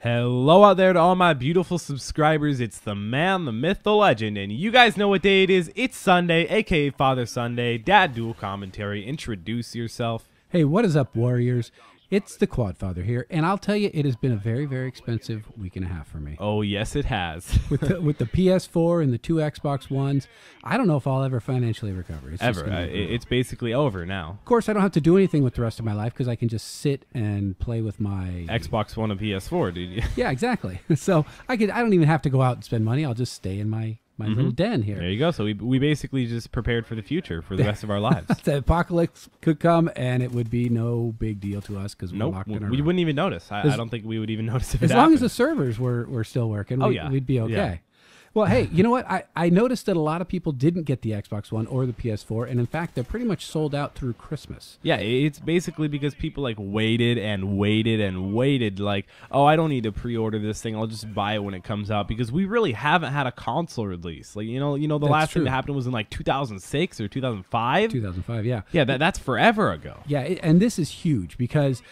Hello out there to all my beautiful subscribers. It's the man, the myth, the legend, and you guys know what day it is. It's Sunday, aka Father Sunday. Dad Dual Commentary. Introduce yourself. Hey, what is up, Warriors? It's the Quadfather here, and I'll tell you, it has been a very, very expensive week and a half for me. Oh, yes, it has. with the PS4 and the 2 Xbox Ones, I don't know if I'll ever financially recover. It's basically over now. Of course, I don't have to do anything with the rest of my life because I can just sit and play with my Xbox One and PS4, dude. Yeah, exactly. So I don't even have to go out and spend money. I'll just stay in my little den here. There you go. So we basically just prepared for the future for the rest of our lives. The apocalypse could come, and it would be no big deal to us because we're locked in our we wouldn't even notice. I don't think we would even notice if it happened. As long as the servers were still working, we'd be okay. Yeah. Well, hey, you know what? I noticed that a lot of people didn't get the Xbox One or the PS4, and in fact, they're pretty much sold out through Christmas. Yeah, it's basically because people like waited and waited and waited. Like, oh, I don't need to pre-order this thing. I'll just buy it when it comes out because we really haven't had a console release. Like, the last thing that happened was in like 2006 or 2005. 2005, yeah. Yeah, that's forever ago. Yeah, and this is huge because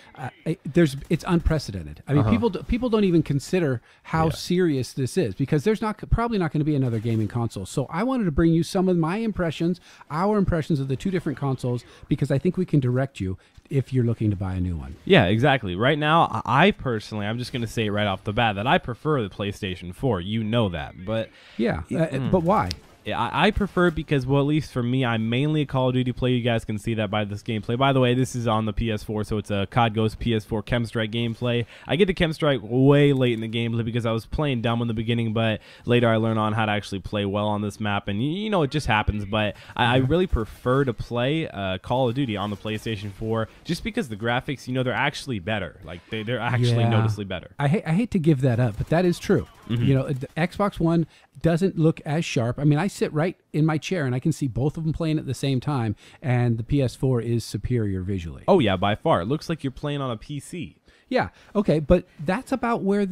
it's unprecedented. I mean, people don't even consider how serious this is because there's probably not going to be another gaming console. So I wanted to bring you some of my impressions, our impressions of the two different consoles, because I think we can direct you if you're looking to buy a new one. Yeah, exactly. Right now, I personally, I'm just going to say it right off the bat that I prefer the PlayStation 4. You know that, but yeah, but why? I prefer it because, well, at least for me, I'm mainly a Call of Duty player. You guys can see that by this gameplay. By the way, this is on the PS4, so it's a COD Ghost PS4 Chem Strike gameplay. I get to Chem Strike way late in the gameplay because I was playing dumb in the beginning, but later I learned on how to actually play well on this map, and it just happens. But I really prefer to play Call of Duty on the PlayStation 4 just because the graphics, they're actually better. Like, they're actually noticeably better. I hate to give that up, but that is true. The Xbox One doesn't look as sharp. I mean, I sit right in my chair and I can see both of them playing at the same time, and the PS4 is superior visually. Oh yeah, by far. It looks like you're playing on a PC. Yeah, okay, but that's about where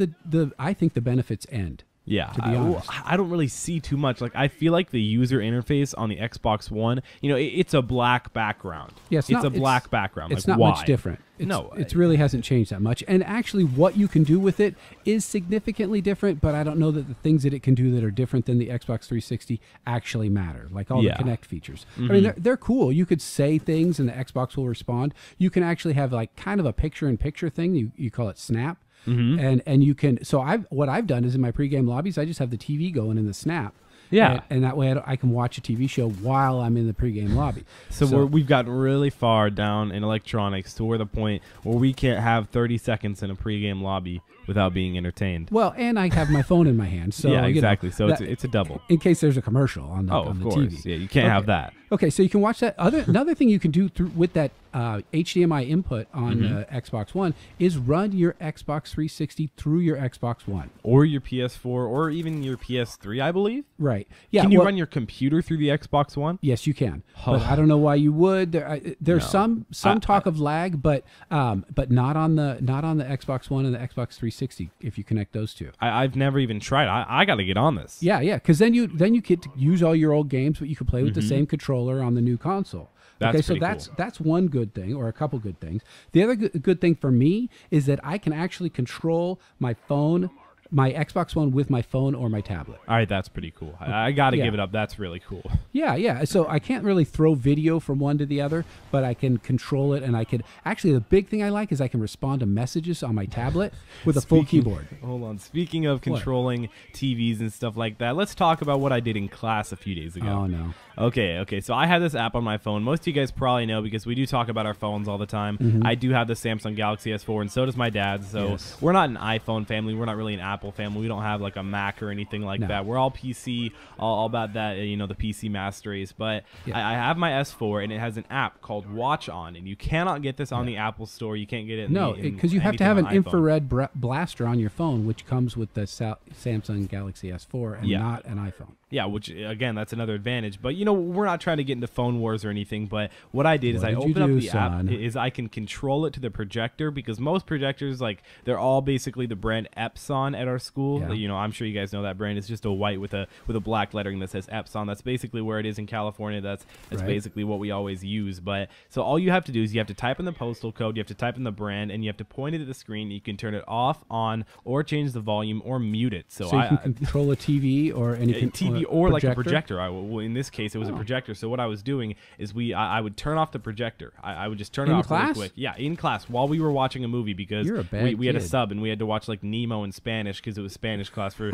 I think the benefits end. Yeah, to be honest. I don't really see too much. Like, I feel like the user interface on the Xbox One, it's a black background. Yeah, it's a black background. It's like, not why? much different. No, it really hasn't changed that much. And actually, what you can do with it is significantly different. But I don't know that the things that it can do that are different than the Xbox 360 actually matter. Like all the Kinect features. I mean, they're cool. You could say things, and the Xbox will respond. You can actually have like kind of a picture-in-picture thing. You call it Snap. And you can. So what I've done is in my pregame lobbies, I just have the TV going in the Snap. Yeah, and that way I can watch a TV show while I'm in the pregame lobby. So we've gotten really far down in electronics to where the point where we can't have 30 seconds in a pregame lobby without being entertained. Well, and I have my phone in my hand. So yeah, exactly. So it's a double. In case there's a commercial on the TV. Yeah, you can't have that. Okay, so you can watch that. Another thing you can do with that HDMI input on Xbox One is run your Xbox 360 through your Xbox One. Or your PS4, or even your PS3, I believe. Right. Yeah. Can you run your computer through the Xbox One? Yes, you can. But I don't know why you would. There's some talk of lag, but not on the Xbox One and the Xbox 360 if you connect those two. I've never even tried. I got to get on this. Yeah, because then you get to use all your old games, but you can play with the same controller on the new console. That's that's one good thing, or a couple good things. The other good thing for me is that I can actually control my phone, my Xbox One, with my phone or my tablet. All right, that's pretty cool. I got to give it up. That's really cool. Yeah. So I can't really throw video from one to the other, but I can control it, and I can actually. The big thing I like is I can respond to messages on my tablet with a full keyboard. Hold on. Speaking of controlling TVs and stuff like that, let's talk about what I did in class a few days ago. Oh no. Okay. So I have this app on my phone. Most of you guys probably know because we do talk about our phones all the time. I do have the Samsung Galaxy S4, and so does my dad. So we're not an iPhone family. We're not really an Apple family. We don't have like a Mac or anything like that. We're all PC, all about that, the PC master race. But I have my S4, and it has an app called Watch On, and you cannot get this on the Apple Store. You can't get it. Because you have to have an infrared blaster on your phone, which comes with the Samsung Galaxy S4 and not an iPhone. Yeah, which, again, that's another advantage. But, we're not trying to get into phone wars or anything. But what I did is I opened up the app. Is I can control it to the projector because most projectors, like, they're all basically the brand Epson our school. Yeah. You know, I'm sure you guys know that brand. It's just a white with a black lettering that says Epps on. That's basically where it is in California. That's Right. basically what we always use. But so all you have to do is you have to type in the postal code, you have to type in the brand, and you have to point it at the screen. You can turn it off, on, or change the volume or mute it. So you can control a TV or any TV or like a projector. projector. In this case, it was a projector. So what I was doing is I would turn off the projector. I would just turn it In off really class? quick. Yeah, in class while we were watching a movie because You're a bad we had a kid. sub and we had to watch like Nemo in Spanish because it was Spanish class for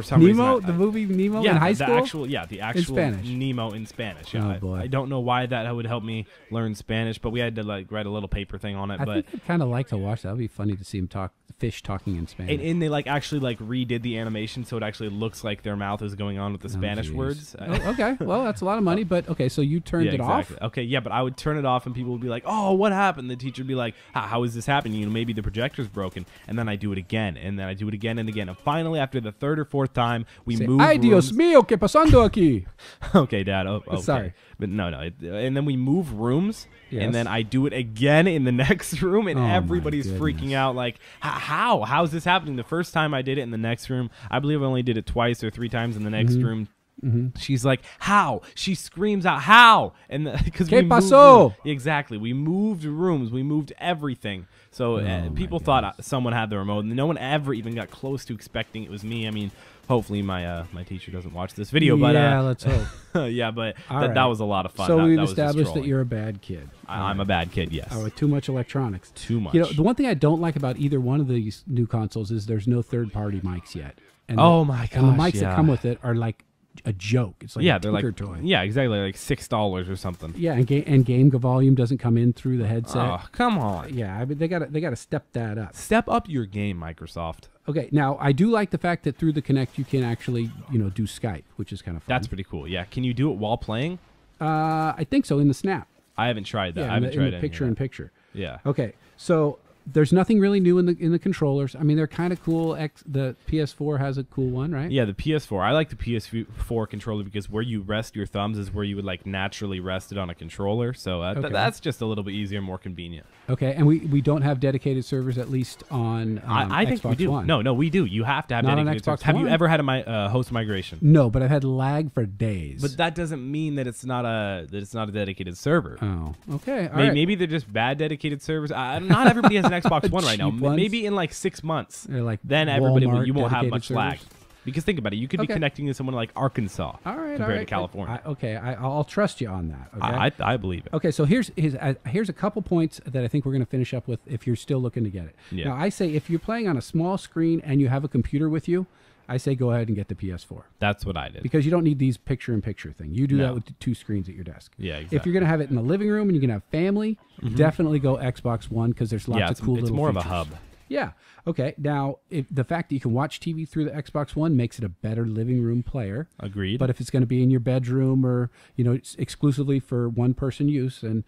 some reason. Nemo, the movie Nemo Yeah, in high the school. actual Spanish. Nemo in Spanish. Yeah, Oh, boy. I don't know why that would help me learn Spanish, but we had to like write a little paper thing on it. I but think I'd kind of like to watch that. That'd be funny to see him fish talking in Spanish. and they like actually like redid the animation so it actually looks like their mouth is going on with the Spanish geez. words. Oh, okay, well that's a lot of money, but okay, so you turned Yeah, it exactly. off. Okay, yeah, but I would turn it off and people would be like, "Oh, what happened?" The teacher would be like, "How is this happening? You know, maybe the projector's broken." And then I do it again, and then I do it again and again, and finally, after the third or fourth time, we Say, move. Ay Dios mío, qué pasando aquí? Okay, Dad. Oh, okay. Sorry. But no. And then we move rooms, Yes. and then I do it again in the next room, and Oh, my everybody's freaking goodness. out like, how's this happening? The first time I did it in the next room, I believe I only did it twice or three times in the next Mm-hmm. room. She's like, how? She screams out, how? And because ¿Qué pasó? Exactly. We moved rooms. We moved everything. So my people thought someone had the remote, and no one ever even got close to expecting it was me. I mean, hopefully my teacher doesn't watch this video, but Yeah, let's hope. yeah, but All that right. was a lot of fun. So That we've was just established that trolling. you're a bad kid. I'm a bad kid, yes. With too much electronics. Too much. You know, the one thing I don't like about either one of these new consoles is there's no third-party mics yet. And Oh my And the gosh, mics that yeah. come with it are like a joke. It's like Yeah, a they're like Tinker toy. yeah, exactly, like $6 or something. Yeah, and game volume doesn't come in through the headset. Oh, come on. Yeah, I mean they got to step that up. Step up your game, Microsoft. Okay, now I do like the fact that through the Kinect you can actually do Skype, which is kind of fun. That's pretty cool. Yeah, can you do it while playing? I think so in the Snap. I haven't tried that. Yeah, I haven't in tried the any picture of in that. picture. Yeah. Okay, so there's nothing really new in the controllers. I mean, they're kind of cool. The PS4 has a cool one, right? Yeah, the PS4. I like the PS4 controller because where you rest your thumbs is where you would like naturally rest it on a controller. So Okay. that's just a little bit easier, more convenient. Okay, and we don't have dedicated servers, at least on I think Xbox we do. One. No, we do. You have to have Not on dedicated Xbox servers. Have you One? ever had a host migration? No, but I've had lag for days. But that doesn't mean that it's not a dedicated server. Oh, okay. All right. Maybe they're just bad dedicated servers. Not everybody has an Xbox One right now. Cheap ones. Maybe in like 6 months, They're like then everybody Walmart you won't have dedicated much lag. servers? Because think about it, you could be Okay. connecting to someone like Arkansas All right, compared all right. to California. I'll trust you on that. Okay. I believe it. Okay, so here's a couple points that I think we're going to finish up with if you're still looking to get it. Yeah. Now, I say if you're playing on a small screen and you have a computer with you, I say go ahead and get the PS4 That's what I did. because you don't need these picture-in-picture thing. You do No. that with the 2 screens at your desk. Yeah, If exactly. you're going to have it in the living room and you're going to have family, definitely go Xbox One because there's lots of cool it's little more features. of a hub. Yeah. Okay. Now, if the fact that you can watch TV through the Xbox One makes it a better living room player. Agreed. But if it's going to be in your bedroom or it's exclusively for one person use, and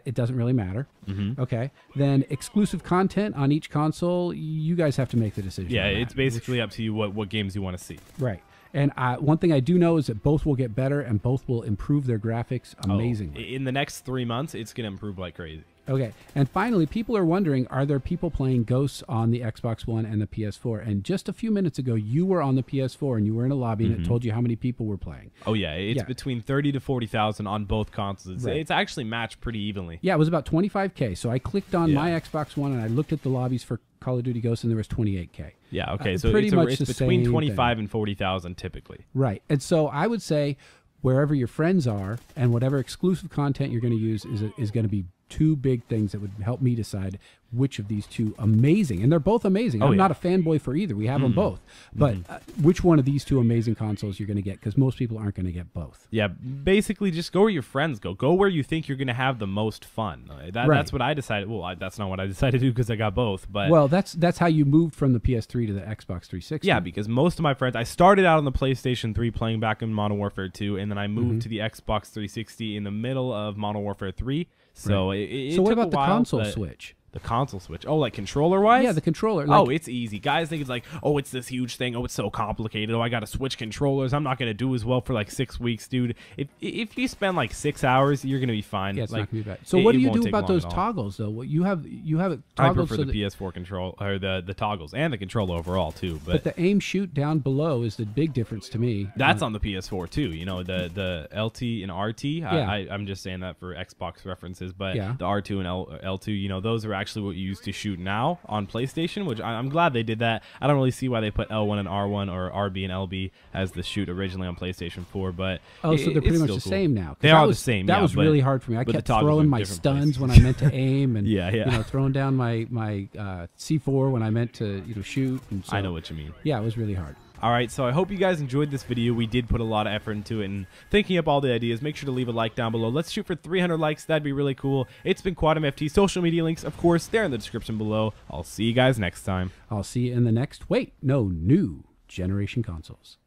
it doesn't really matter. Mm-hmm. Okay. Then exclusive content on each console, you guys have to make the decision. Yeah, on that. it's basically up to you what games you want to see. Right. And one thing I do know is that both will get better and both will improve their graphics Oh, amazingly. in the next 3 months, it's going to improve like crazy. Okay. And finally, people are wondering, are there people playing Ghosts on the Xbox One and the PS4? And just a few minutes ago, you were on the PS4 and you were in a lobby and it told you how many people were playing. Oh yeah, it's Yeah. between 30 to 40,000 on both consoles. Right. It's actually matched pretty evenly. Yeah, it was about 25K. So I clicked on Yeah. my Xbox One and I looked at the lobbies for Call of Duty Ghosts and there was 28K. Yeah, okay. So pretty much it's the between same 25 and 40,000 typically. Right. And so I would say wherever your friends are and whatever exclusive content you're going to use is going to be 2 big things that would help me decide which of these 2 amazing, and they're both amazing. I'm yeah. not a fanboy for either. We have them both. But which one of these 2 amazing consoles you're going to get, because most people aren't going to get both. Yeah, basically just go where your friends go. Go where you think you're going to have the most fun. That's Right. what I decided. Well, that's not what I decided to do because I got both. But Well, that's how you moved from the PS3 to the Xbox 360. yeah, because most of my friends, I started out on the PlayStation 3 playing back in Modern Warfare 2, and then I moved to the Xbox 360 in the middle of Modern Warfare 3. So it So what took a about the while, console but switch? The console switch. Oh, like controller-wise? Yeah, the controller. Like, oh, it's easy. Guys think it's like, oh, it's this huge thing. Oh, it's so complicated. Oh, I got to switch controllers. I'm not going to do as well for like 6 weeks, dude. If you spend like 6 hours, you're going to be fine. Yeah, it's like, not going to be bad. So what do you do about those toggles, though? What you have it toggled. I prefer the PS4 control, or the toggles, and the controller overall, too. But the aim shoot down below is the big difference to me. That's on the PS4, too. You know, the LT and RT. Yeah. I'm just saying that for Xbox references, but yeah. the R2 and L2, you know, those are actually what you use to shoot now on PlayStation, which I'm glad they did that. I don't really see why they put L1 and R1 or RB and LB as the shoot originally on PlayStation 4, but so they're pretty much the same now. They are the same. That was really hard for me. I kept throwing my stuns when I meant to aim, and yeah. You know, throwing down my C4 when I meant to shoot. And so, I know what you mean. Yeah, it was really hard. All right, so I hope you guys enjoyed this video. We did put a lot of effort into it and thinking up all the ideas. Make sure to leave a like down below. Let's shoot for 300 likes. That'd be really cool. It's been Quantum FT. Social media links, of course, they're in the description below. I'll see you guys next time. I'll see you in the next, new generation consoles.